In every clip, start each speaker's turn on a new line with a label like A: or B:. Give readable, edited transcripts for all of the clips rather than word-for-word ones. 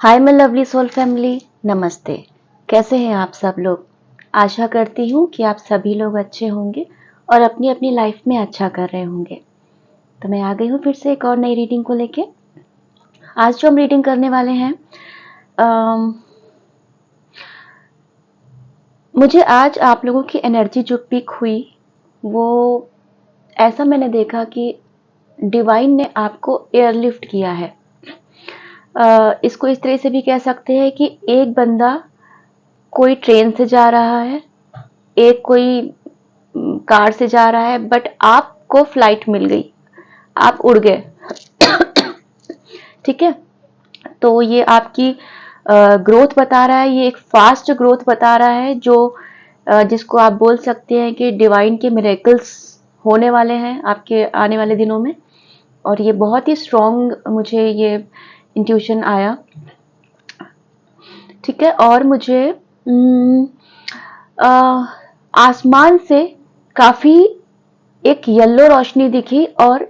A: Hi my lovely soul family, नमस्ते। कैसे हैं आप सब लोग? आशा करती हूँ कि आप सभी लोग अच्छे होंगे और अपनी अपनी लाइफ में अच्छा कर रहे होंगे। तो मैं आ गई हूँ फिर से एक और नई रीडिंग को लेके। आज जो हम रीडिंग करने वाले हैं, मुझे आज आप लोगों की एनर्जी जो पिक हुई वो ऐसा मैंने देखा कि डिवाइन ने आपको एयरलिफ्ट किया है। इसको इस तरह से भी कह सकते हैं कि एक बंदा कोई ट्रेन से जा रहा है, एक कोई कार से जा रहा है, बट आपको फ्लाइट मिल गई, आप उड़ गए। ठीक है, तो ये आपकी ग्रोथ बता रहा है। ये एक फास्ट ग्रोथ बता रहा है जो जिसको आप बोल सकते हैं कि डिवाइन के मिरेकल्स होने वाले हैं आपके आने वाले दिनों में। और ये बहुत ही स्ट्रॉन्ग मुझे ये इंट्यूशन आया। ठीक है, और मुझे आसमान से काफी एक येलो रोशनी दिखी और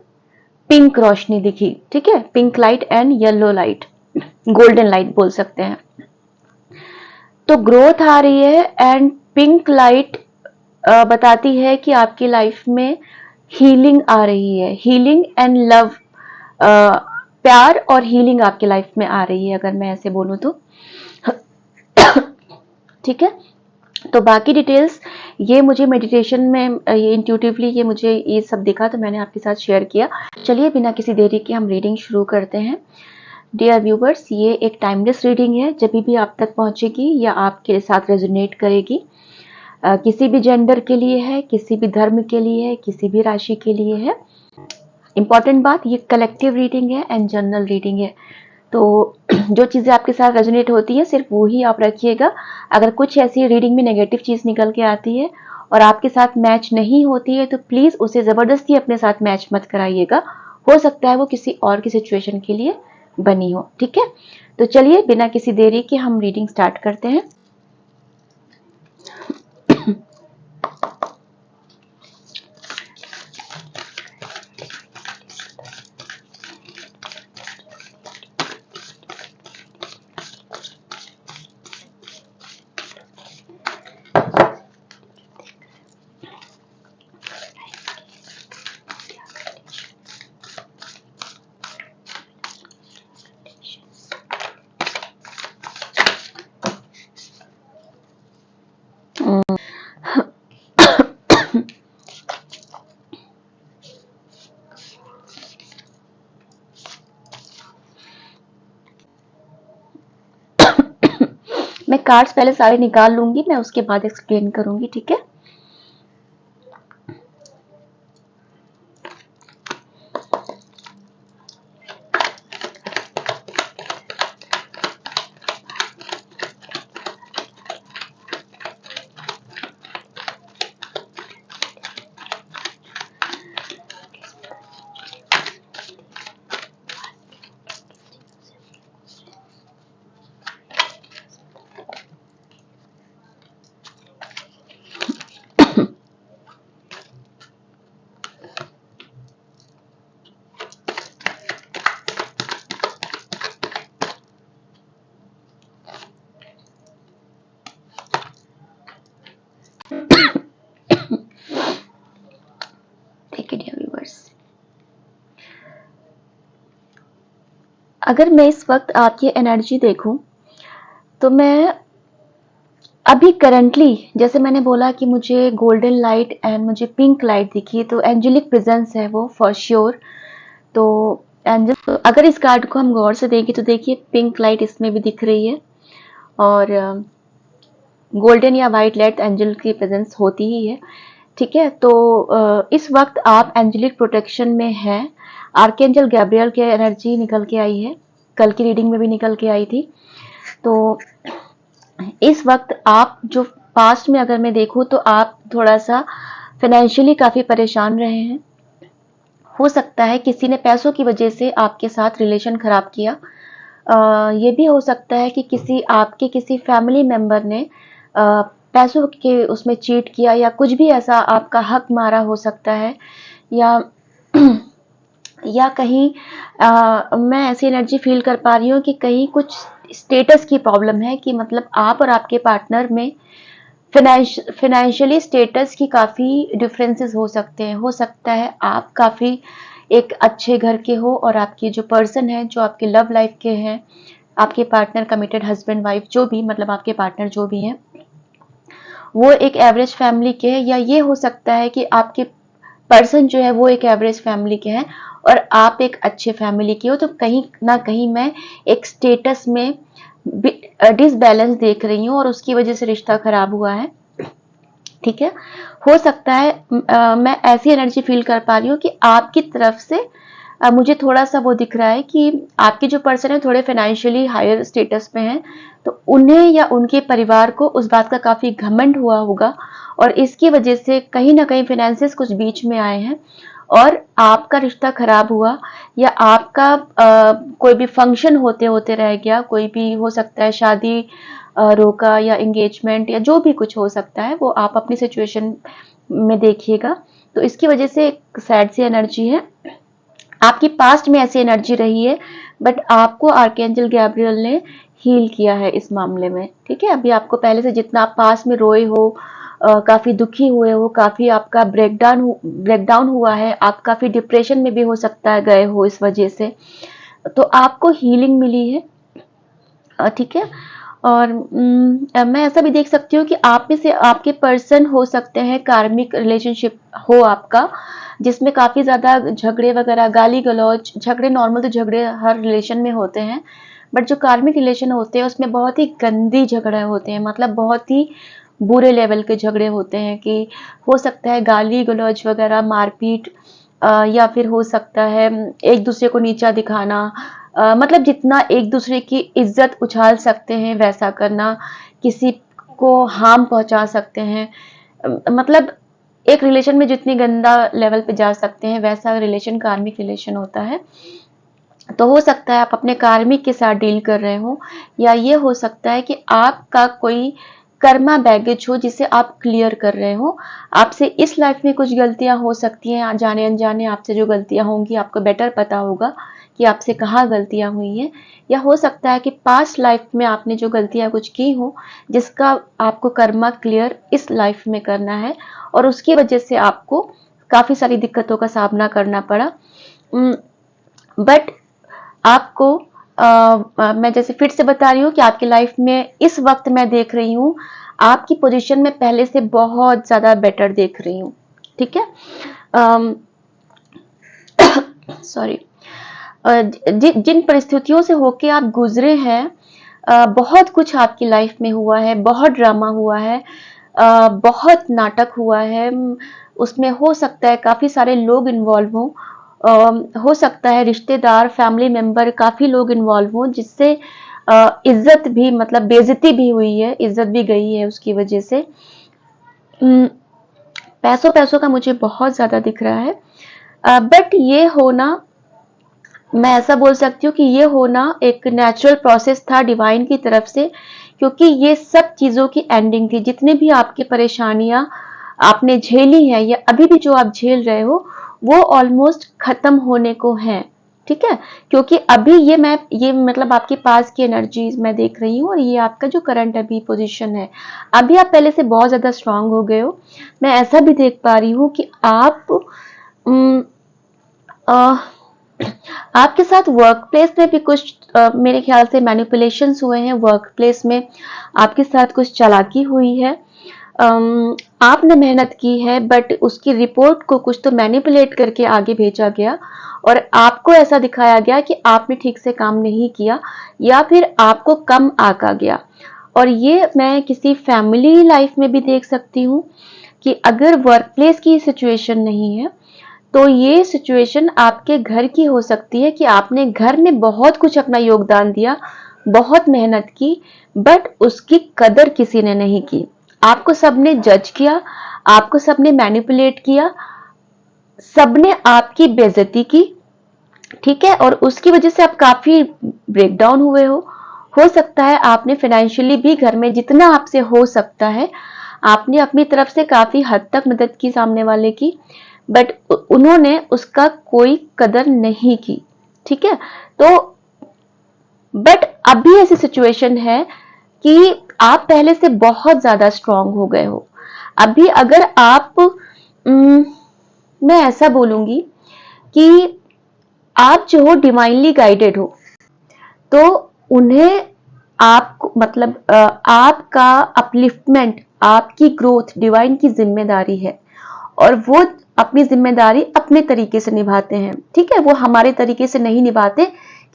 A: पिंक रोशनी दिखी। ठीक है, pink light and yellow light, golden light बोल सकते हैं। तो ग्रोथ आ रही है एंड पिंक लाइट बताती है कि आपकी लाइफ में हीलिंग आ रही है। हीलिंग एंड लव, प्यार और हीलिंग आपकी लाइफ में आ रही है, अगर मैं ऐसे बोलूं तो। ठीक है, तो बाकी डिटेल्स ये मुझे मेडिटेशन में ये इंट्यूटिवली ये मुझे ये सब दिखा तो मैंने आपके साथ शेयर किया। चलिए बिना किसी देरी के हम रीडिंग शुरू करते हैं। डियर व्यूवर्स, ये एक टाइमलेस रीडिंग है। जब भी आप तक पहुंचेगी या आपके साथ रेजोनेट करेगी, किसी भी जेंडर के लिए है, किसी भी धर्म के लिए है, किसी भी राशि के लिए है। इंपॉर्टेंट बात, ये कलेक्टिव रीडिंग है एंड जनरल रीडिंग है। तो जो चीजें आपके साथ रेजोनेट होती है सिर्फ वो ही आप रखिएगा। अगर कुछ ऐसी रीडिंग में नेगेटिव चीज निकल के आती है और आपके साथ मैच नहीं होती है तो प्लीज उसे जबरदस्ती अपने साथ मैच मत कराइएगा। हो सकता है वो किसी और की सिचुएशन के लिए बनी हो। ठीक है, तो चलिए बिना किसी देरी के हम रीडिंग स्टार्ट करते हैं। मैं कार्ड्स पहले सारे निकाल लूंगी, मैं उसके बाद एक्सप्लेन करूंगी। ठीक है, ठीक है डियर व्यूअर्स, अगर मैं इस वक्त आपकी एनर्जी देखूं तो मैं अभी करंटली, जैसे मैंने बोला कि मुझे गोल्डन लाइट एंड मुझे पिंक लाइट दिखी, तो एंजेलिक प्रेजेंस है वो फॉर श्योर। तो एंजल, अगर इस कार्ड को हम गौर से देखें तो देखिए पिंक लाइट इसमें भी दिख रही है और गोल्डन या वाइट लाइट एंजल की प्रेजेंस होती ही है। ठीक है, तो इस वक्त आप एंजेलिक प्रोटेक्शन में हैं। आर्कएंजल गैब्रियल की एनर्जी निकल के आई है, कल की रीडिंग में भी निकल के आई थी। तो इस वक्त आप जो पास्ट में अगर मैं देखूं तो आप थोड़ा सा फाइनेंशियली काफी परेशान रहे हैं। हो सकता है किसी ने पैसों की वजह से आपके साथ रिलेशन खराब किया। ये भी हो सकता है कि आपके किसी फैमिली मेंबर ने पैसों के उसमें चीट किया या कुछ भी ऐसा आपका हक मारा हो सकता है। या या कहीं मैं ऐसी एनर्जी फील कर पा रही हूँ कि कहीं कुछ स्टेटस की प्रॉब्लम है कि मतलब आप और आपके पार्टनर में फाइनेंशियली स्टेटस की काफ़ी डिफरेंसेस हो सकते हैं। हो सकता है आप काफ़ी एक अच्छे घर के हो और आपकी जो पर्सन है, जो आपके लव लाइफ के हैं, आपके पार्टनर कमिटेड हस्बैंड वाइफ जो भी मतलब आपके पार्टनर जो भी हैं, वो एक एवरेज फैमिली के हैं, या ये हो सकता है कि आपके पर्सन जो है वो एक एवरेज फैमिली के हैं और आप एक अच्छे फैमिली के हो। तो कहीं ना कहीं मैं एक स्टेटस में डिसबैलेंस देख रही हूँ और उसकी वजह से रिश्ता खराब हुआ है। ठीक है, हो सकता है मैं ऐसी एनर्जी फील कर पा रही हूँ कि आपकी तरफ से मुझे थोड़ा सा वो दिख रहा है कि आपके जो पर्सन है थोड़े फाइनेंशियली हायर स्टेटस में हैं, तो उन्हें या उनके परिवार को उस बात का काफी घमंड हुआ होगा और इसकी वजह से कहीं ना कहीं फाइनेंसेस कुछ बीच में आए हैं और आपका रिश्ता खराब हुआ, या आपका कोई भी फंक्शन होते होते रह गया, कोई भी हो सकता है शादी रोका या एंगेजमेंट या जो भी कुछ हो सकता है, वो आप अपनी सिचुएशन में देखिएगा। तो इसकी वजह से एक सैड सी एनर्जी है। आपकी पास्ट में ऐसी एनर्जी रही है, बट आपको आर्कएंजल गैब्रियल ने हील किया है इस मामले में। ठीक है, अभी आपको पहले से जितना आप पास्ट में रोए हो, काफी दुखी हुए हो, काफी आपका ब्रेकडाउन हुआ है, आप काफी डिप्रेशन में भी हो सकता है गए हो इस वजह से, तो आपको हीलिंग मिली है। ठीक है, और मैं ऐसा भी देख सकती हूँ कि आप में से आपके पर्सन हो सकते हैं कार्मिक रिलेशनशिप हो आपका, जिसमें काफी ज्यादा झगड़े वगैरह, गाली गलौज, झगड़े नॉर्मल तो झगड़े हर रिलेशन में होते हैं, बट जो कार्मिक रिलेशन होते हैं उसमें बहुत ही गंदी झगड़े होते हैं, मतलब बहुत ही बुरे लेवल के झगड़े होते हैं कि हो सकता है गाली गलौज वगैरह, मारपीट, या फिर हो सकता है एक दूसरे को नीचा दिखाना, मतलब जितना एक दूसरे की इज्जत उछाल सकते हैं वैसा करना, किसी को हार्म पहुंचा सकते हैं, मतलब एक रिलेशन में जितनी गंदा लेवल पे जा सकते हैं वैसा रिलेशन कार्मिक रिलेशन होता है। तो हो सकता है आप अपने कार्मिक के साथ डील कर रहे हो, या ये हो सकता है कि आपका कोई कर्मा बैगेज हो जिसे आप क्लियर कर रहे हो। आपसे इस लाइफ में कुछ गलतियां हो सकती हैं, जाने अनजाने आपसे जो गलतियां होंगी आपको बेटर पता होगा कि आपसे कहाँ गलतियां हुई हैं, या हो सकता है कि पास्ट लाइफ में आपने जो गलतियां कुछ की हो जिसका आपको कर्मा क्लियर इस लाइफ में करना है और उसकी वजह से आपको काफी सारी दिक्कतों का सामना करना पड़ा। बट आपको मैं जैसे फिर से बता रही हूँ कि आपकी लाइफ में इस वक्त मैं देख रही हूँ आपकी पोजीशन में पहले से बहुत ज्यादा बेटर देख रही हूँ। ठीक है, सॉरी, जिन परिस्थितियों से होके आप गुजरे हैं, बहुत कुछ आपकी लाइफ में हुआ है, बहुत ड्रामा हुआ है, बहुत नाटक हुआ है, उसमें हो सकता है काफी सारे लोग इन्वॉल्व हों, हो सकता है रिश्तेदार, फैमिली मेंबर, काफी लोग इन्वॉल्व हों, जिससे इज्जत भी, मतलब बेइज्जती भी हुई है, इज्जत भी गई है उसकी वजह से। पैसों पैसों का मुझे बहुत ज्यादा दिख रहा है, बट ये होना, मैं ऐसा बोल सकती हूँ कि ये होना एक नेचुरल प्रोसेस था डिवाइन की तरफ से, क्योंकि ये सब चीजों की एंडिंग थी। जितने भी आपकी परेशानियां आपने झेली हैं या अभी भी जो आप झेल रहे हो, वो ऑलमोस्ट खत्म होने को हैं। ठीक है, क्योंकि अभी ये मतलब आपके पास की एनर्जी मैं देख रही हूँ और ये आपका जो करंट अभी पोजीशन है, अभी आप पहले से बहुत ज्यादा स्ट्रांग हो गए हो। मैं ऐसा भी देख पा रही हूँ कि आप आपके साथ वर्क प्लेस में भी कुछ मेरे ख्याल से मैनिपुलेशंस हुए हैं, वर्क प्लेस में आपके साथ कुछ चालाकी हुई है। आपने मेहनत की है बट उसकी रिपोर्ट को कुछ तो मैनिपुलेट करके आगे भेजा गया और आपको ऐसा दिखाया गया कि आपने ठीक से काम नहीं किया या फिर आपको कम आंका गया। और ये मैं किसी फैमिली लाइफ में भी देख सकती हूँ कि अगर वर्क प्लेस की सिचुएशन नहीं है तो ये सिचुएशन आपके घर की हो सकती है कि आपने घर में बहुत कुछ अपना योगदान दिया, बहुत मेहनत की, बट उसकी कदर किसी ने नहीं की। आपको सबने जज किया, आपको सबने मैनिपुलेट किया, सबने आपकी बेइज्जती की। ठीक है, और उसकी वजह से आप काफी ब्रेकडाउन हुए हो सकता है आपने फाइनेंशियली भी घर में जितना आपसे हो सकता है आपने अपनी तरफ से काफी हद तक मदद की सामने वाले की, बट उन्होंने उसका कोई कदर नहीं की। ठीक है, तो बट अभी ऐसी सिचुएशन है कि आप पहले से बहुत ज्यादा स्ट्रांग हो गए हो। अभी अगर आप उम, मैं ऐसा बोलूंगी कि आप जो हो डिवाइनली गाइडेड हो, तो उन्हें आप मतलब आपका अपलिफ्टमेंट, आपकी ग्रोथ डिवाइन की जिम्मेदारी है, और वो अपनी जिम्मेदारी अपने तरीके से निभाते हैं। ठीक है, वो हमारे तरीके से नहीं निभाते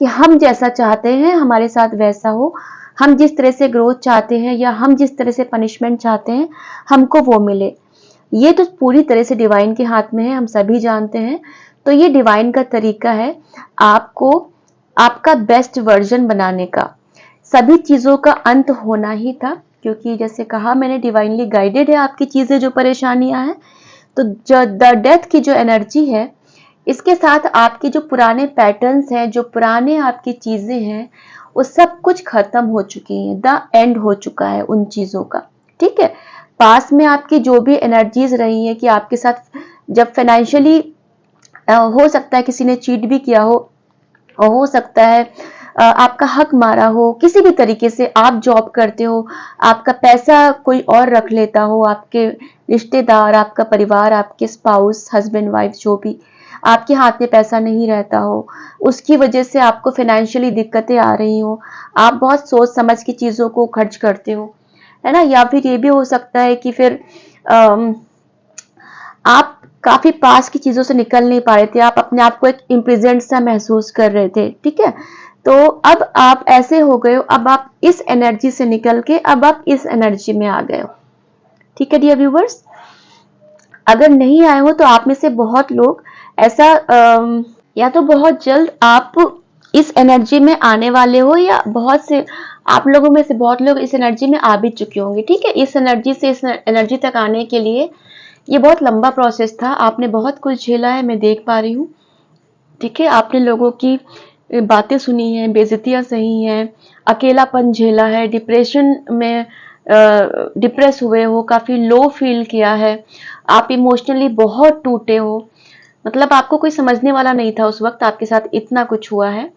A: कि हम जैसा चाहते हैं हमारे साथ वैसा हो, हम जिस तरह से ग्रोथ चाहते हैं या हम जिस तरह से पनिशमेंट चाहते हैं हमको वो मिले। ये तो पूरी तरह से डिवाइन के हाथ में है, हम सभी जानते हैं। तो ये डिवाइन का तरीका है आपको आपका बेस्ट वर्जन बनाने का। सभी चीजों का अंत होना ही था, क्योंकि जैसे कहा मैंने डिवाइनली गाइडेड है आपकी चीजें, जो परेशानियां हैं। तो जो द डेथ की जो एनर्जी है, इसके साथ आपके जो पुराने पैटर्न्स हैं, जो पुराने आपकी चीजें हैं, वो सब कुछ खत्म हो चुकी हैं। द एंड हो चुका है उन चीजों का। ठीक है, पास में आपकी जो भी एनर्जीज रही है कि आपके साथ जब फाइनेंशियली हो सकता है किसी ने चीट भी किया हो सकता है आपका हक मारा हो, किसी भी तरीके से आप जॉब करते हो, आपका पैसा कोई और रख लेता हो, आपके रिश्तेदार, आपका परिवार, आपके स्पाउस, हस्बैंड वाइफ, जो भी आपके हाथ में पैसा नहीं रहता हो, उसकी वजह से आपको फाइनेंशियली दिक्कतें आ रही हो, आप बहुत सोच समझ की चीजों को खर्च करते हो, है ना। या फिर ये भी हो सकता है कि फिर आप काफी पास की चीजों से निकल नहीं पा रहे थे, आप अपने आप को एक इम्प्रिजेंट सा महसूस कर रहे थे। ठीक है, तो अब आप ऐसे हो गए हो, अब आप इस एनर्जी से निकल के अब आप इस एनर्जी में आ गए हो। ठीक है डियर व्यूवर्स, अगर नहीं आए हो तो आप में से बहुत लोग ऐसा या तो बहुत जल्द आप इस एनर्जी में आने वाले हो, या बहुत से आप लोगों में से बहुत लोग इस एनर्जी में आ भी चुके होंगे। ठीक है, इस एनर्जी से इस एनर्जी तक आने के लिए ये बहुत लंबा प्रोसेस था, आपने बहुत कुछ झेला है, मैं देख पा रही हूँ। ठीक है, आपने लोगों की बातें सुनी हैं, बेइज्जतियां सही हैं, अकेलापन झेला है, डिप्रेशन में डिप्रेस हुए हो, काफी लो फील किया है, आप इमोशनली बहुत टूटे हो, मतलब आपको कोई समझने वाला नहीं था उस वक्त, आपके साथ इतना कुछ हुआ है।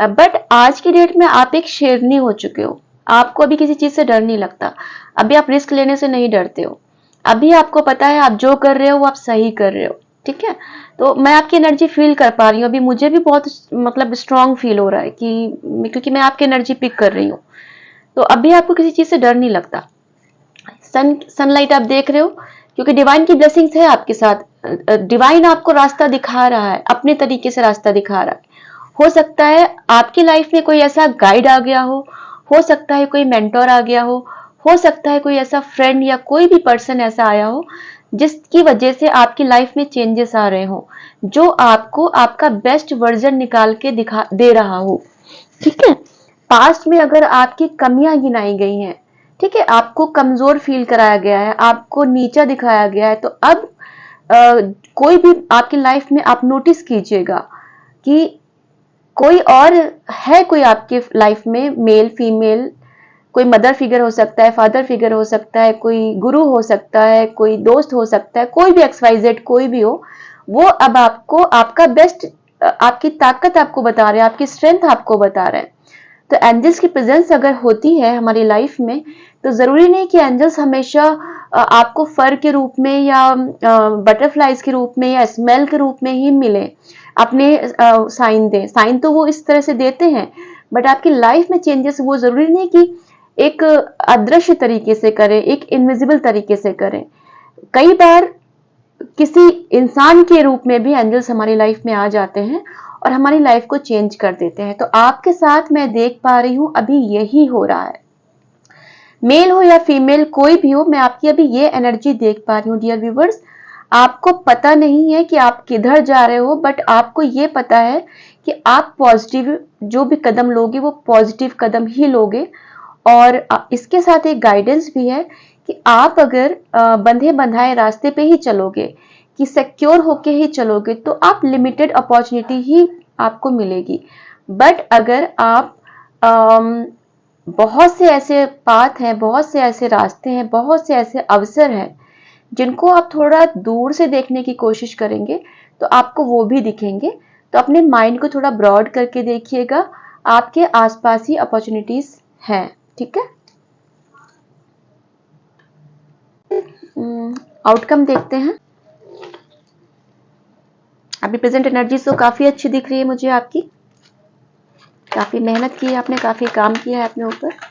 A: बट आज की डेट में आप एक शेरनी हो चुके हो, आपको अभी किसी चीज से डर नहीं लगता, अभी आप रिस्क लेने से नहीं डरते हो, अभी आपको पता है आप जो कर रहे हो वो आप सही कर रहे हो। ठीक है, तो मैं आपकी एनर्जी फील कर पा रही हूँ, अभी मुझे भी बहुत मतलब स्ट्रांग फील हो रहा है कि क्योंकि मैं आपकी एनर्जी पिक कर रही हूँ, तो अभी आपको किसी चीज से डर नहीं लगता। सनलाइट आप देख रहे हो, क्योंकि डिवाइन की ब्लेसिंग्स है आपके साथ, डिवाइन आपको रास्ता दिखा रहा है, अपने तरीके से रास्ता दिखा रहा है। हो सकता है आपकी लाइफ में कोई ऐसा गाइड आ गया हो सकता है कोई मेंटोर आ गया हो सकता है कोई ऐसा फ्रेंड या कोई भी पर्सन ऐसा आया हो जिसकी वजह से आपकी लाइफ में चेंजेस आ रहे हो, जो आपको आपका बेस्ट वर्जन निकाल के दिखा दे रहा हो। ठीक है, पास्ट में अगर आपकी कमियां गिनाई गई हैं, ठीक है, आपको कमजोर फील कराया गया है, आपको नीचा दिखाया गया है, तो अब कोई भी आपकी लाइफ में आप नोटिस कीजिएगा कि कोई और है, कोई आपके लाइफ में मेल फीमेल, कोई मदर फिगर हो सकता है, फादर फिगर हो सकता है, कोई गुरु हो सकता है, कोई दोस्त हो सकता है, कोई भी XYZ कोई भी हो, वो अब आपको आपका बेस्ट, आपकी ताकत आपको बता रहे हैं, आपकी स्ट्रेंथ आपको बता रहे हैं। तो एंजल्स की प्रेजेंस अगर होती है हमारी लाइफ में, तो जरूरी नहीं कि एंजल्स हमेशा आपको फर के रूप में या बटरफ्लाइज के रूप में या स्मेल के रूप में ही मिले, अपने साइन दें। साइन तो वो इस तरह से देते हैं, बट आपकी लाइफ में चेंजेस वो जरूरी नहीं कि एक अदृश्य तरीके से करें, एक इनविजिबल तरीके से करें। कई बार किसी इंसान के रूप में भी एंजल्स हमारी लाइफ में आ जाते हैं और हमारी लाइफ को चेंज कर देते हैं। तो आपके साथ मैं देख पा रही हूं अभी यही हो रहा है, मेल हो या फीमेल कोई भी हो, मैं आपकी अभी ये एनर्जी देख पा रही हूँ डियर व्यूवर्स। आपको पता नहीं है कि आप किधर जा रहे हो, बट आपको ये पता है कि आप पॉजिटिव जो भी कदम लोगे वो पॉजिटिव कदम ही लोगे। और इसके साथ एक गाइडेंस भी है कि आप अगर बंधे बंधाए रास्ते पे ही चलोगे, कि सिक्योर होके ही चलोगे, तो आप लिमिटेड अपॉर्चुनिटी ही आपको मिलेगी। बट अगर आप बहुत से ऐसे पाथ हैं, बहुत से ऐसे रास्ते हैं, बहुत से ऐसे अवसर हैं जिनको आप थोड़ा दूर से देखने की कोशिश करेंगे तो आपको वो भी दिखेंगे। तो अपने माइंड को थोड़ा ब्रॉड करके देखिएगा, आपके आसपास ही अपॉर्चुनिटीज हैं, ठीक है। आउटकम देखते हैं। अभी प्रेजेंट एनर्जी तो काफी अच्छी दिख रही है मुझे आपकी, काफी मेहनत की है आपने, काफी काम किया है अपने ऊपर।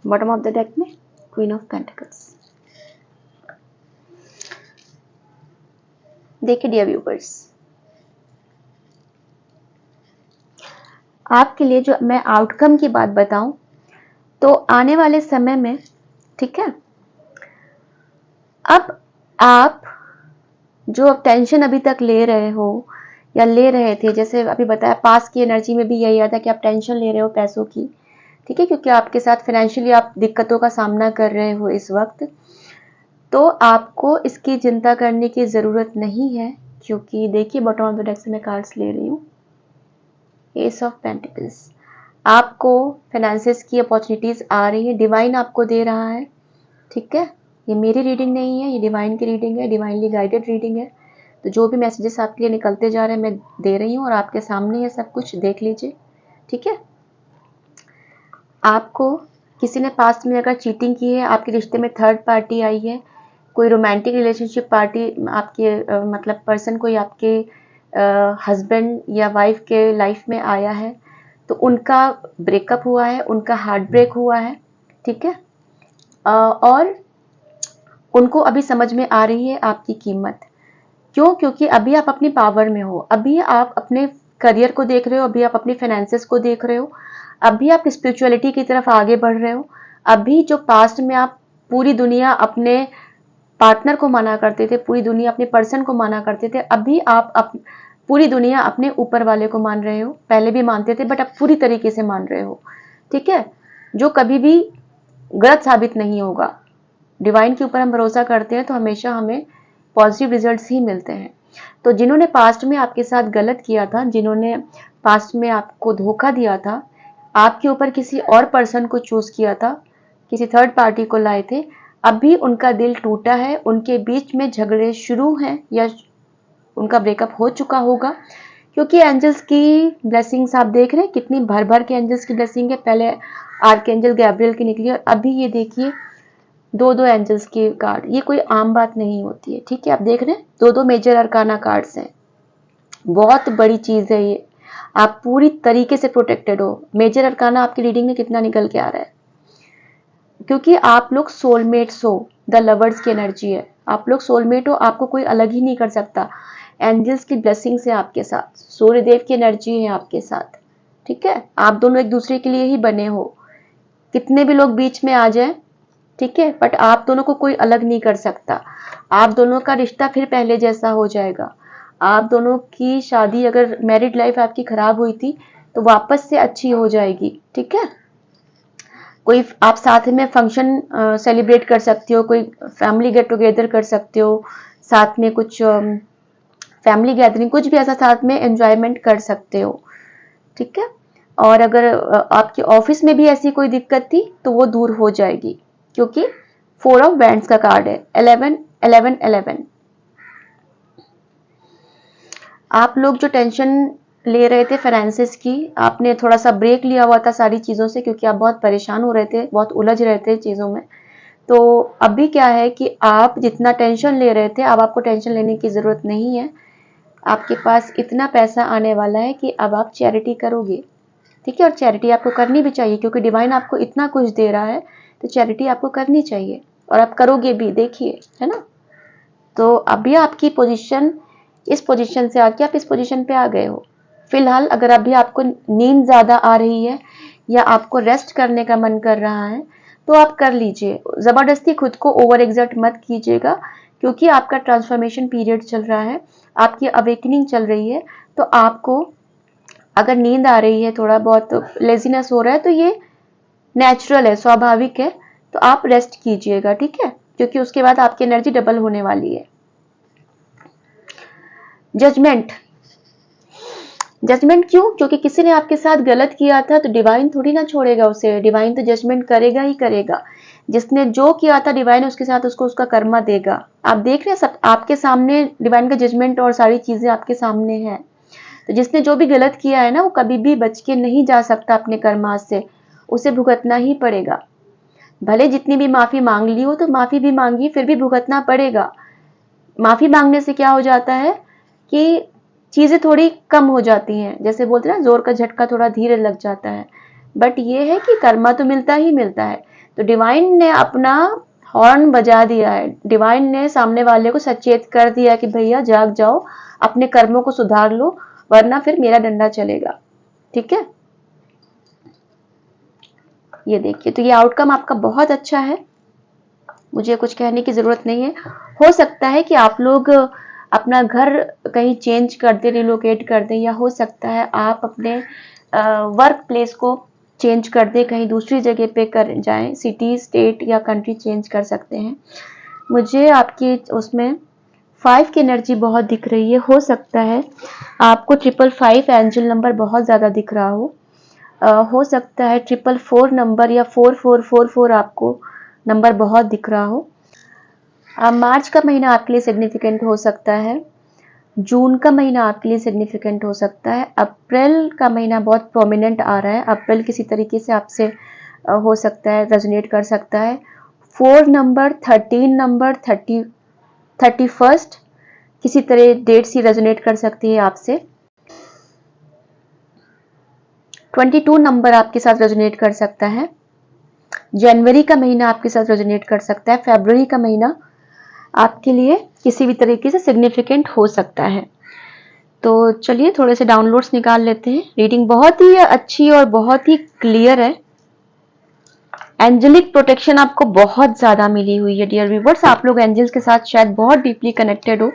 A: बॉटम ऑफ द डेक में क्वीन ऑफ पेंटिकल्स। देखिए डियर व्यूअर्स, आपके लिए जो मैं आउटकम की बात बताऊं तो आने वाले समय में, ठीक है, अब आप जो टेंशन अभी तक ले रहे हो या ले रहे थे, जैसे अभी बताया पास की एनर्जी में भी यही आता है कि आप टेंशन ले रहे हो पैसों की, ठीक है, क्योंकि आपके साथ फाइनेंशियली आप दिक्कतों का सामना कर रहे हो इस वक्त, तो आपको इसकी चिंता करने की ज़रूरत नहीं है, क्योंकि देखिए बॉटम ऑफ द डेक से मैं कार्ड्स ले रही हूँ, एस ऑफ पेंटिकल्स। आपको फाइनेंसेस की अपॉर्चुनिटीज आ रही है, डिवाइन आपको दे रहा है, ठीक है। ये मेरी रीडिंग नहीं है, ये डिवाइन की रीडिंग है, डिवाइनली गाइडेड रीडिंग है। तो जो भी मैसेजेस आपके लिए निकलते जा रहे हैं मैं दे रही हूँ और आपके सामने ये सब कुछ देख लीजिए, ठीक है। आपको किसी ने पास्ट में अगर चीटिंग की है, आपके रिश्ते में थर्ड पार्टी आई है, कोई रोमांटिक रिलेशनशिप पार्टी आपके मतलब पर्सन कोई आपके हस्बैंड या वाइफ के लाइफ में आया है, तो उनका ब्रेकअप हुआ है, उनका हार्ट ब्रेक हुआ है, ठीक है। और उनको अभी समझ में आ रही है आपकी कीमत। क्यों? क्योंकि अभी आप अपनी पावर में हो, अभी आप अपने करियर को देख रहे हो, अभी आप अपनी फाइनेंसेस को देख रहे हो, अभी आप स्पिरिचुअलिटी की तरफ आगे बढ़ रहे हो। अभी जो पास्ट में आप पूरी दुनिया अपने पार्टनर को माना करते थे, पूरी दुनिया अपने पर्सन को माना करते थे, अभी आप पूरी दुनिया अपने ऊपर वाले को मान रहे हो। पहले भी मानते थे बट अब पूरी तरीके से मान रहे हो, ठीक है, जो कभी भी गलत साबित नहीं होगा। डिवाइन के ऊपर हम भरोसा करते हैं तो हमेशा हमें पॉजिटिव रिजल्ट्स ही मिलते हैं। तो जिन्होंने पास्ट में आपके साथ गलत किया था, जिन्होंने पास्ट में आपको धोखा दिया था, आपके ऊपर किसी और पर्सन को चूज किया था, किसी थर्ड पार्टी को लाए थे, अभी उनका दिल टूटा है, उनके बीच में झगड़े शुरू हैं या उनका ब्रेकअप हो चुका होगा, क्योंकि एंजल्स की ब्लेसिंग्स आप देख रहे हैं कितनी भर भर के एंजल्स की ब्लेसिंग है। पहले आर्कएंजल गैब्रियल की निकली और अभी ये देखिए दो दो एंजल्स की कार्ड, ये कोई आम बात नहीं होती है, ठीक है। आप देख रहे हैं दो दो मेजर अरकाना कार्ड्स हैं, बहुत बड़ी चीज है ये। आप पूरी तरीके से प्रोटेक्टेड हो। मेजर अरकाना आपकी रीडिंग में कितना निकल के आ रहा है, क्योंकि आप लोग सोलमेट्स हो, द लवर्स की एनर्जी है, आप लोग सोलमेट हो, आपको कोई अलग ही नहीं कर सकता। एंजल्स की ब्लेसिंग से आपके साथ, सूर्यदेव की एनर्जी है आपके साथ, ठीक है। आप दोनों एक दूसरे के लिए ही बने हो, कितने भी लोग बीच में आ जाए, ठीक है, बट आप दोनों को कोई अलग नहीं कर सकता। आप दोनों का रिश्ता फिर पहले जैसा हो जाएगा। आप दोनों की शादी, अगर मैरिड लाइफ आपकी खराब हुई थी तो वापस से अच्छी हो जाएगी, ठीक है। कोई आप साथ में फंक्शन सेलिब्रेट कर सकते हो, कोई फैमिली गेट टुगेदर कर सकते हो, साथ में कुछ फैमिली गैदरिंग, कुछ भी ऐसा साथ में एंजॉयमेंट कर सकते हो, ठीक है। और अगर आपके ऑफिस में भी ऐसी कोई दिक्कत थी तो वो दूर हो जाएगी, क्योंकि 4 ऑफ बैंड्स का कार्ड है, 11 11 11। आप लोग जो टेंशन ले रहे थे फाइनेंसेस की, आपने थोड़ा सा ब्रेक लिया हुआ था सारी चीज़ों से, क्योंकि आप बहुत परेशान हो रहे थे, बहुत उलझ रहे थे चीज़ों में। तो अभी क्या है कि आप जितना टेंशन ले रहे थे, अब आपको टेंशन लेने की ज़रूरत नहीं है। आपके पास इतना पैसा आने वाला है कि अब आप चैरिटी करोगे, ठीक है। और चैरिटी आपको करनी भी चाहिए, क्योंकि डिवाइन आपको इतना कुछ दे रहा है तो चैरिटी आपको करनी चाहिए, और आप करोगे भी, देखिए, है ना। तो अभी आपकी पोजीशन, इस पोजीशन से आके आप इस पोजीशन पे आ गए हो। फिलहाल अगर अभी आपको नींद ज़्यादा आ रही है या आपको रेस्ट करने का मन कर रहा है तो आप कर लीजिए। ज़बरदस्ती खुद को ओवर एक्सर्ट मत कीजिएगा, क्योंकि आपका ट्रांसफॉर्मेशन पीरियड चल रहा है, आपकी अवेकनिंग चल रही है। तो आपको अगर नींद आ रही है, थोड़ा बहुत लेजीनेस हो रहा है, तो ये नेचुरल है, स्वाभाविक है। तो आप रेस्ट कीजिएगा, ठीक है, क्योंकि उसके बाद आपकी एनर्जी डबल होने वाली है। जजमेंट, जजमेंट क्यों? क्योंकि किसी ने आपके साथ गलत किया था तो डिवाइन थोड़ी ना छोड़ेगा उसे, डिवाइन तो जजमेंट करेगा ही करेगा। जिसने जो किया था डिवाइन उसके साथ उसको उसका कर्मा देगा। आप देख रहे हैं, सब आपके सामने डिवाइन का जजमेंट और सारी चीजें आपके सामने है। तो जिसने जो भी गलत किया है ना, वो कभी भी बच के नहीं जा सकता अपने कर्मा से, उसे भुगतना ही पड़ेगा। भले जितनी भी माफी मांग ली हो तो माफी भी मांगी, फिर भी भुगतना पड़ेगा। माफी मांगने से क्या हो जाता है कि चीजें थोड़ी कम हो जाती हैं, जैसे बोलते हैं ना, जोर का झटका थोड़ा धीरे लग जाता है। बट ये है कि कर्मा तो मिलता ही मिलता है। तो डिवाइन ने अपना हॉर्न बजा दिया है, डिवाइन ने सामने वाले को सचेत कर दिया कि भैया जाग जाओ, अपने कर्मों को सुधार लो, वरना फिर मेरा डंडा चलेगा। ठीक है, ये देखिए, तो ये आउटकम आपका बहुत अच्छा है, मुझे कुछ कहने की जरूरत नहीं है। हो सकता है कि आप लोग अपना घर कहीं चेंज कर दें, रिलोकेट कर दें, या हो सकता है आप अपने वर्क प्लेस को चेंज कर दें, कहीं दूसरी जगह पे कर जाएं, सिटी, स्टेट या कंट्री चेंज कर सकते हैं। मुझे आपकी उसमें 5 की एनर्जी बहुत दिख रही है। हो सकता है आपको 555 एंजल नंबर बहुत ज़्यादा दिख रहा हो सकता है 444 नंबर या 4444 आपको नंबर बहुत दिख रहा हो। मार्च का महीना आपके लिए सिग्निफिकेंट हो सकता है, जून का महीना आपके लिए सिग्निफिकेंट हो सकता है, अप्रैल का महीना बहुत प्रोमिनेंट आ रहा है, अप्रैल किसी तरीके से आपसे हो सकता है रेजोनेट कर सकता है। 4 नंबर, 13 नंबर, 31st किसी तरह डेट सी रेजोनेट कर सकती है आपसे। 22 नंबर आपके साथ रेजोनेट कर सकता है। जनवरी का महीना आपके साथ रेजोनेट कर सकता है। फरवरी का महीना आपके लिए किसी भी तरीके से सिग्निफिकेंट हो सकता है। तो चलिए थोड़े से डाउनलोड्स निकाल लेते हैं। रीडिंग बहुत ही अच्छी और बहुत ही क्लियर है। एंजेलिक प्रोटेक्शन आपको बहुत ज्यादा मिली हुई है डियर व्यूवर्स। आप लोग एंजल्स के साथ शायद बहुत डीपली कनेक्टेड हो,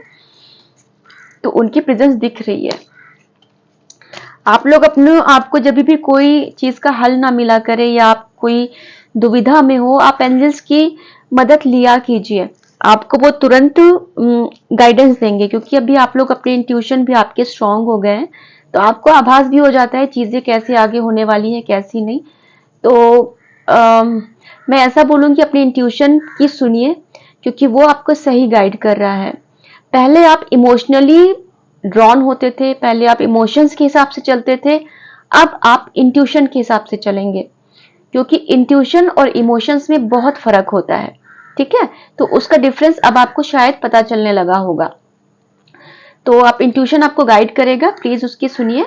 A: तो उनकी प्रेजेंस दिख रही है। आप लोग अपने आपको जब भी कोई चीज का हल ना मिला करे या आप कोई दुविधा में हो, आप एंजल्स की मदद लिया कीजिए, आपको वो तुरंत गाइडेंस देंगे, क्योंकि अभी आप लोग अपने इंट्यूशन भी आपके स्ट्रांग हो गए हैं, तो आपको आभास भी हो जाता है चीजें कैसे आगे होने वाली है कैसी नहीं। तो मैं ऐसा बोलूंगी अपने इंट्यूशन की सुनिए, क्योंकि वो आपको सही गाइड कर रहा है। पहले आप इमोशनली ड्रॉन होते थे, पहले आप इमोशंस के हिसाब से चलते थे, अब आप इंट्यूशन के हिसाब से चलेंगे, क्योंकि इंट्यूशन और इमोशंस में बहुत फर्क होता है। ठीक है, तो उसका डिफरेंस अब आपको शायद पता चलने लगा होगा। तो आप इंट्यूशन आपको गाइड करेगा, प्लीज उसकी सुनिए,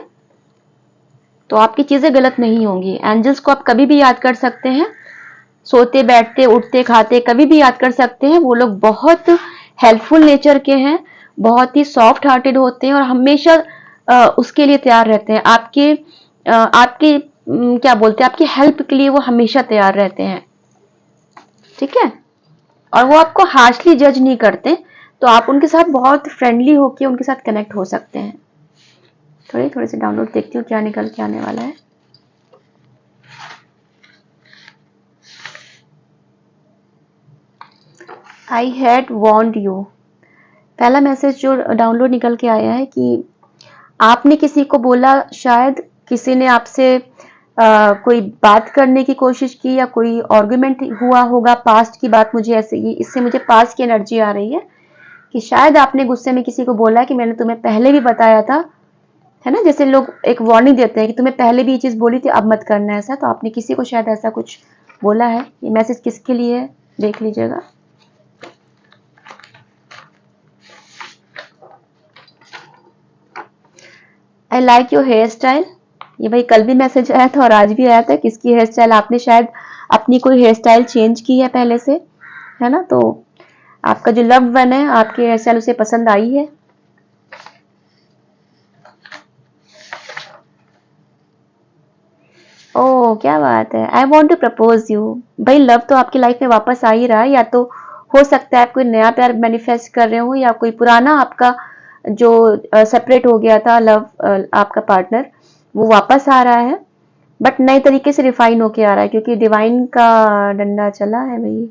A: तो आपकी चीजें गलत नहीं होंगी। एंजल्स को आप कभी भी याद कर सकते हैं, सोते बैठते उठते खाते कभी भी याद कर सकते हैं। वो लोग बहुत हेल्पफुल नेचर के हैं, बहुत ही सॉफ्ट हार्टेड होते हैं और हमेशा उसके लिए तैयार रहते हैं। आपके क्या बोलते हैं, आपकी हेल्प के लिए वो हमेशा तैयार रहते हैं। ठीक है, और वो आपको हार्शली जज नहीं करते, तो आप उनके साथ बहुत फ्रेंडली होके उनके साथ कनेक्ट हो सकते हैं। थोड़े से डाउनलोड देखती हूँ क्या निकल के आने वाला है। आई हैड वॉन्ड यू, पहला मैसेज जो डाउनलोड निकल के आया है कि आपने किसी को बोला, शायद किसी ने आपसे कोई बात करने की कोशिश की या कोई आर्गुमेंट हुआ होगा, पास्ट की बात। मुझे ऐसे ही इससे मुझे पास्ट की एनर्जी आ रही है कि शायद आपने गुस्से में किसी को बोला कि मैंने तुम्हें पहले भी बताया था, है ना, जैसे लोग एक वार्निंग देते हैं कि तुम्हें पहले भी ये चीज बोली थी, अब मत करना ऐसा। तो आपने किसी को शायद ऐसा कुछ बोला है। ये मैसेज किसके लिए है देख लीजिएगा। I like your hair style, ये भाई कल भी मैसेज आया था और आज भी आया था, किसकी हेयर स्टाइल, आपने शायद अपनी कोई हेयर स्टाइल चेंज की है पहले से, है ना, तो आपका जो लव वन है आपकी हेयर स्टाइल उसे पसंद आई है। ओह क्या बात है, I want to propose you. भाई लव तो आपकी लाइफ में वापस आ ही रहा है, या तो हो सकता है आप कोई नया प्यार मैनिफेस्ट कर रहे हो, या कोई पुराना आपका जो सेपरेट हो गया था लव, आपका पार्टनर वो वापस आ रहा है, बट नए तरीके से रिफाइन होके आ रहा है, क्योंकि डिवाइन का डंडा चला है भाई।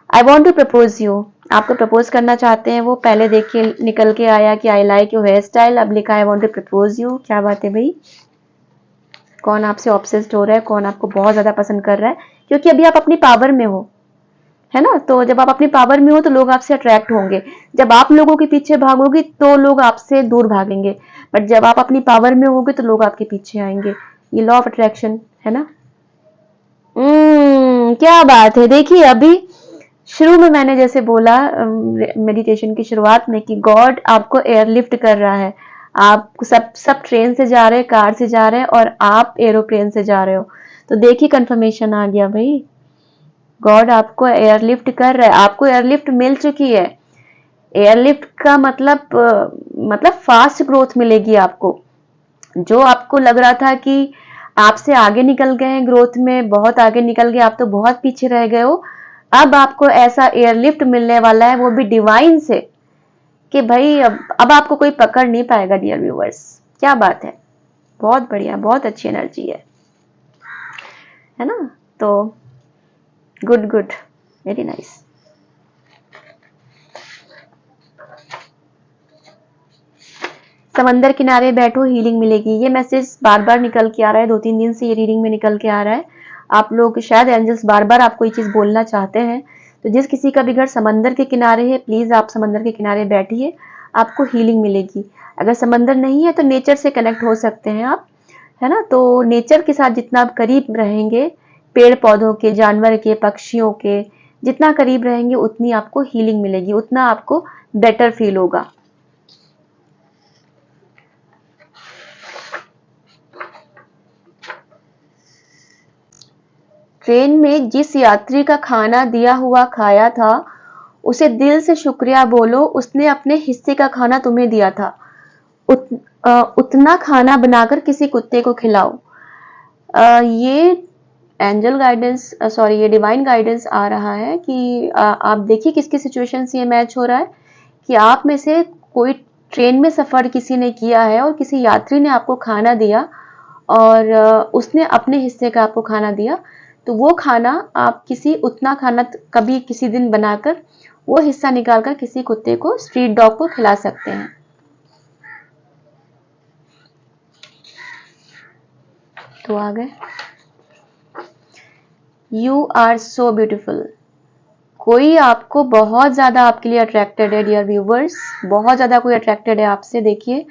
A: I want to propose you, आपको प्रपोज करना चाहते हैं वो, पहले देखिए निकल के आया कि I like your hair style, अब लिखा है I want to propose you. क्या बात है भाई, कौन आपसे ऑब्सेस्ड हो रहा है, कौन आपको बहुत ज्यादा पसंद कर रहा है, क्योंकि अभी आप अपनी पावर में हो, है ना, तो जब आप अपनी पावर में हो तो लोग आपसे अट्रैक्ट होंगे, जब आप लोगों के पीछे भागोगे तो लोग आपसे दूर भागेंगे, बट जब आप अपनी पावर में होगे तो लोग आपके पीछे आएंगे, ये लॉ ऑफ अट्रैक्शन है ना। क्या बात है, देखिए अभी शुरू में मैंने जैसे बोला मेडिटेशन की शुरुआत में कि गॉड आपको एयरलिफ्ट कर रहा है, आप सब ट्रेन से जा रहे हैं, कार से जा रहे हैं, और आप एरोप्लेन से जा रहे हो, तो देखिए कंफर्मेशन आ गया भाई, गॉड आपको एयरलिफ्ट कर रहा है, आपको एयरलिफ्ट मिल चुकी है। एयरलिफ्ट का मतलब फास्ट ग्रोथ मिलेगी आपको, जो आपको लग रहा था कि आपसे आगे निकल गए हैं ग्रोथ में, बहुत आगे निकल गए, आप तो बहुत पीछे रह गए हो, अब आपको ऐसा एयरलिफ्ट मिलने वाला है, वो भी डिवाइन से, कि भाई अब आपको कोई पकड़ नहीं पाएगा डियर व्यूअर्स। क्या बात है, बहुत बढ़िया, बहुत अच्छी एनर्जी है ना, तो गुड गुड, वेरी नाइस। समंदर किनारे बैठो हीलिंग मिलेगी, ये मैसेज बार बार निकल के आ रहा है, 2-3 दिन से ये रीडिंग में निकल के आ रहा है, आप लोग शायद एंजल्स बार बार आपको ये चीज बोलना चाहते हैं, तो जिस किसी का भी घर समंदर के किनारे है प्लीज आप समंदर के किनारे बैठिए, आपको हीलिंग मिलेगी। अगर समंदर नहीं है तो नेचर से कनेक्ट हो सकते हैं आप, है ना, तो नेचर के साथ जितना आप करीब रहेंगे, पेड़ पौधों के, जानवर के, पक्षियों के, जितना करीब रहेंगे उतनी आपको हीलिंग मिलेगी, उतना आपको बेटर फील होगा। ट्रेन में जिस यात्री का खाना दिया हुआ खाया था उसे दिल से शुक्रिया बोलो, उसने अपने हिस्से का खाना तुम्हें दिया था, उत, उतना खाना बनाकर किसी कुत्ते को खिलाओ। ये एंजल गाइडेंस, सॉरी ये डिवाइन गाइडेंस आ रहा है कि आप देखिए किसकी सिचुएशन से ये मैच हो रहा है, कि आप में से कोई ट्रेन में सफर किसी ने किया है और किसी यात्री ने आपको खाना दिया, और उसने अपने हिस्से का आपको खाना दिया, तो वो खाना आप किसी उतना खाना कभी किसी दिन बनाकर वो हिस्सा निकालकर किसी कुत्ते को, स्ट्रीट डॉग को खिला सकते हैं। तो आ गए, यू आर सो ब्यूटिफुल, कोई आपको बहुत ज्यादा आपके लिए अट्रैक्टेड है डियर व्यूवर्स, बहुत ज्यादा कोई अट्रैक्टेड है आपसे, देखिए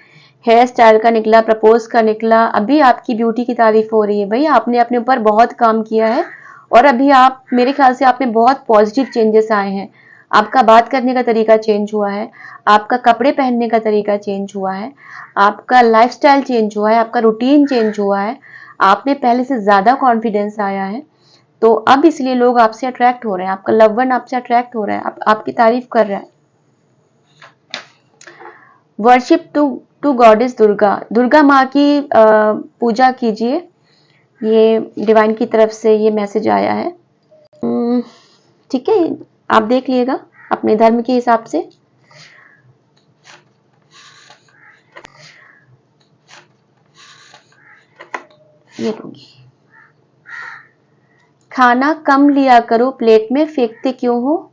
A: हेयर स्टाइल का निकला, प्रपोज का निकला, अभी आपकी ब्यूटी की तारीफ हो रही है, भाई आपने अपने ऊपर बहुत काम किया है, और अभी आप, मेरे ख्याल से आप में बहुत पॉजिटिव चेंजेस आए हैं, आपका बात करने का तरीका चेंज हुआ है, आपका कपड़े पहनने का तरीका चेंज हुआ है, आपका लाइफस्टाइल चेंज हुआ है, आपका रूटीन चेंज हुआ है, आप में पहले से ज्यादा कॉन्फिडेंस आया है, तो अब इसलिए लोग आपसे अट्रैक्ट हो रहे हैं, आपका लव वन आपसे अट्रैक्ट हो रहा है, आपकी तारीफ कर रहा है। Worship to goddess Durga, Durga माँ की पूजा कीजिए, ये डिवाइन की तरफ से ये मैसेज आया है। ठीक है, आप देख लिएगा अपने धर्म के हिसाब से। ये लूंगी, खाना कम लिया करो, प्लेट में फेंकते क्यों हो,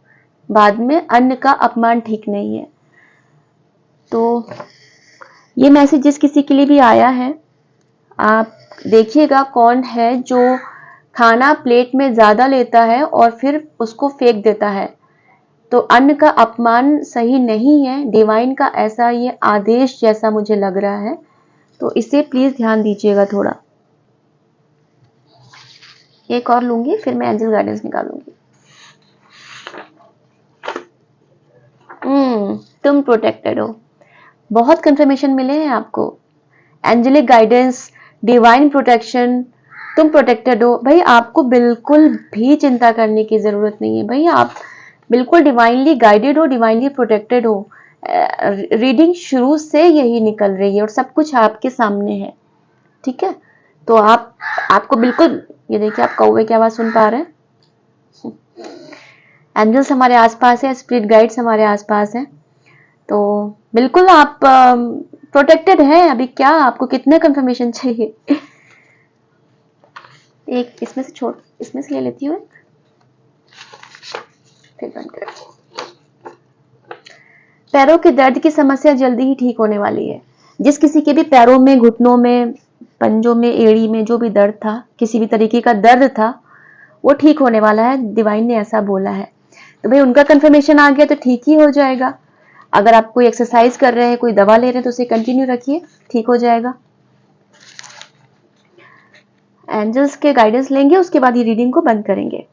A: बाद में अन्न का अपमान ठीक नहीं है। तो ये मैसेज जिस किसी के लिए भी आया है, आप देखिएगा कौन है जो खाना प्लेट में ज्यादा लेता है और फिर उसको फेंक देता है, तो अन्न का अपमान सही नहीं है, डिवाइन का ऐसा ये आदेश जैसा मुझे लग रहा है, तो इसे प्लीज ध्यान दीजिएगा थोड़ा। एक और लूंगी फिर मैं एंजल गाइडेंस निकालूंगी। तुम प्रोटेक्टेड हो, बहुत कंफर्मेशन मिले हैं आपको, एंजेलिक गाइडेंस, डिवाइन प्रोटेक्शन, तुम प्रोटेक्टेड हो भाई, आपको बिल्कुल भी चिंता करने की जरूरत नहीं है भाई, आप बिल्कुल डिवाइनली गाइडेड हो, डिवाइनली प्रोटेक्टेड हो। रीडिंग शुरू से यही निकल रही है और सब कुछ आपके सामने है, ठीक है। तो आपको बिल्कुल, ये देखिए आप कौवे की आवाज सुन पा रहे हैं, एंजल्स हमारे आसपास है, स्पिरिट गाइड्स हमारे आसपास हैं, तो बिल्कुल आप प्रोटेक्टेड हैं। अभी क्या आपको कितने कंफर्मेशन चाहिए? एक इसमें से छोड़, इसमें से ले लेती हूँ, फिर बंद कर। पैरों के दर्द की समस्या जल्दी ही ठीक होने वाली है। जिस किसी के भी पैरों में, घुटनों में, पंजों में, एड़ी में जो भी दर्द था, किसी भी तरीके का दर्द था, वो ठीक होने वाला है, डिवाइन ने ऐसा बोला है। तो भाई उनका कंफर्मेशन आ गया तो ठीक ही हो जाएगा। अगर आप कोई एक्सरसाइज कर रहे हैं, कोई दवा ले रहे हैं, तो उसे कंटिन्यू रखिए, ठीक हो जाएगा। एंजल्स के गाइडेंस लेंगे, उसके बाद ये रीडिंग को बंद करेंगे।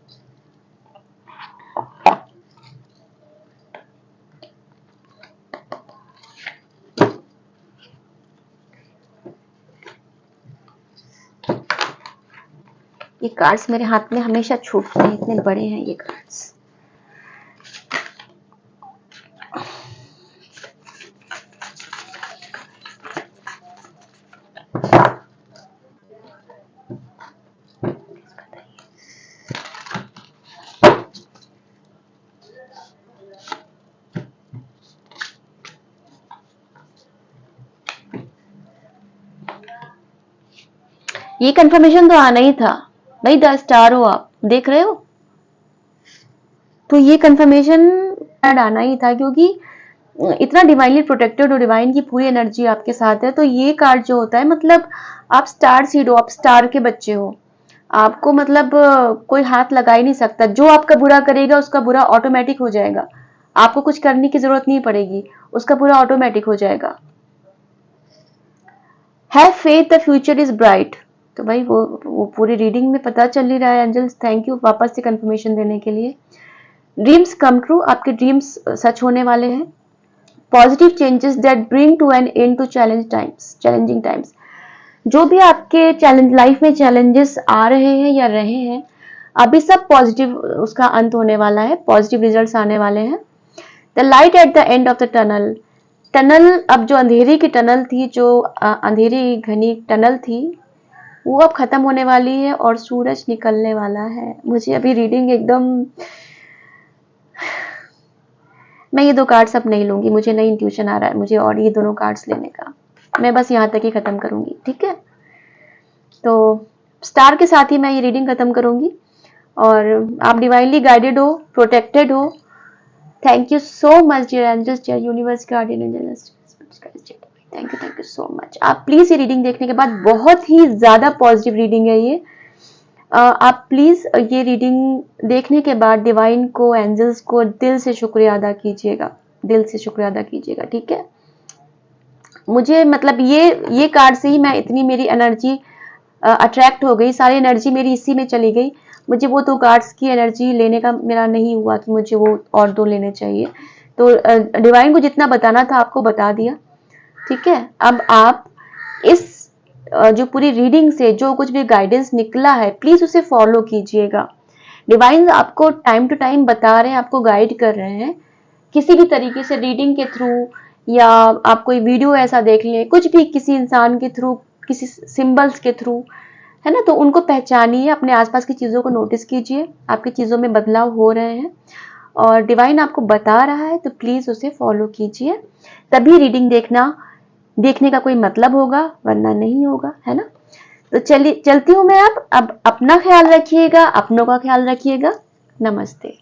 A: ये कार्ड्स मेरे हाथ में हमेशा छूटते हैं, इतने बड़े हैं ये कार्ड्स। ये कंफर्मेशन तो आना ही था भाई, 10 स्टार हो, आप देख रहे हो, तो ये कंफर्मेशन आना ही था, क्योंकि इतना डिवाइनली प्रोटेक्टेड और डिवाइन की पूरी एनर्जी आपके साथ है। तो ये कार्ड जो होता है, मतलब आप स्टार सीड हो, आप स्टार के बच्चे हो, आपको मतलब कोई हाथ लगा ही नहीं सकता। जो आपका बुरा करेगा उसका बुरा ऑटोमेटिक हो जाएगा, आपको कुछ करने की जरूरत नहीं पड़ेगी, उसका बुरा ऑटोमेटिक हो जाएगा। Have faith, the future is bright. तो भाई वो पूरी रीडिंग में पता चल ही रहा है। एंजल्स थैंक यू वापस से कंफर्मेशन देने के लिए। ड्रीम्स कम ट्रू, आपके ड्रीम्स सच होने वाले हैं। Positive changes that bring to an end to challenging times. जो भी आपके चैलेंज लाइफ में चैलेंजेस आ रहे हैं या रहे हैं, अभी सब पॉजिटिव उसका अंत होने वाला है, पॉजिटिव रिजल्ट्स आने वाले हैं। The light at the end of the tunnel. Tunnel, अब जो अंधेरी की टनल थी, जो अंधेरी घनी टनल थी, वो अब खत्म होने वाली है और सूरज निकलने वाला है। मुझे अभी रीडिंग एकदम, मैं ये 2 कार्ड्स अब नहीं लूंगी, मुझे नई इंट्यूशन आ रहा है मुझे और ये दोनों कार्ड्स लेने का। मैं बस यहाँ तक ही खत्म करूंगी, ठीक है। तो स्टार के साथ ही मैं ये रीडिंग खत्म करूंगी, और आप डिवाइनली गाइडेड हो, प्रोटेक्टेड हो। Thank you so much dear angels, dear universe guardian angels, thank you so much. आप प्लीज ये रीडिंग देखने के बाद, बहुत ही ज्यादा पॉजिटिव रीडिंग है ये, आप प्लीज ये रीडिंग देखने के बाद डिवाइन को, एंजल्स को दिल से शुक्रिया अदा कीजिएगा, दिल से शुक्रिया अदा कीजिएगा, ठीक है। मुझे मतलब ये कार्ड से ही मैं इतनी, मेरी एनर्जी अट्रैक्ट हो गई, सारी एनर्जी मेरी इसी में चली गई। मुझे वो 2 कार्ड्स की एनर्जी लेने का मेरा नहीं हुआ कि मुझे वो और 2 लेने चाहिए। तो डिवाइन को जितना बताना था आपको बता दिया, ठीक है। अब आप इस जो पूरी रीडिंग से जो कुछ भी गाइडेंस निकला है, प्लीज उसे फॉलो कीजिएगा। डिवाइन आपको टाइम टू टाइम बता रहे हैं, आपको गाइड कर रहे हैं, किसी भी तरीके से रीडिंग के थ्रू, या आप कोई वीडियो ऐसा देख लें, कुछ भी, किसी इंसान के थ्रू, किसी सिंबल्स के थ्रू, है ना, तो उनको पहचानिए, अपने आसपास की चीजों को नोटिस कीजिए, आपकी चीजों में बदलाव हो रहे हैं और डिवाइन आपको बता रहा है, तो प्लीज उसे फॉलो कीजिए, तभी रीडिंग देखने का कोई मतलब होगा, वरना नहीं होगा, है ना। तो चलती हूँ मैं। अब अपना ख्याल रखिएगा, अपनों का ख्याल रखिएगा। नमस्ते।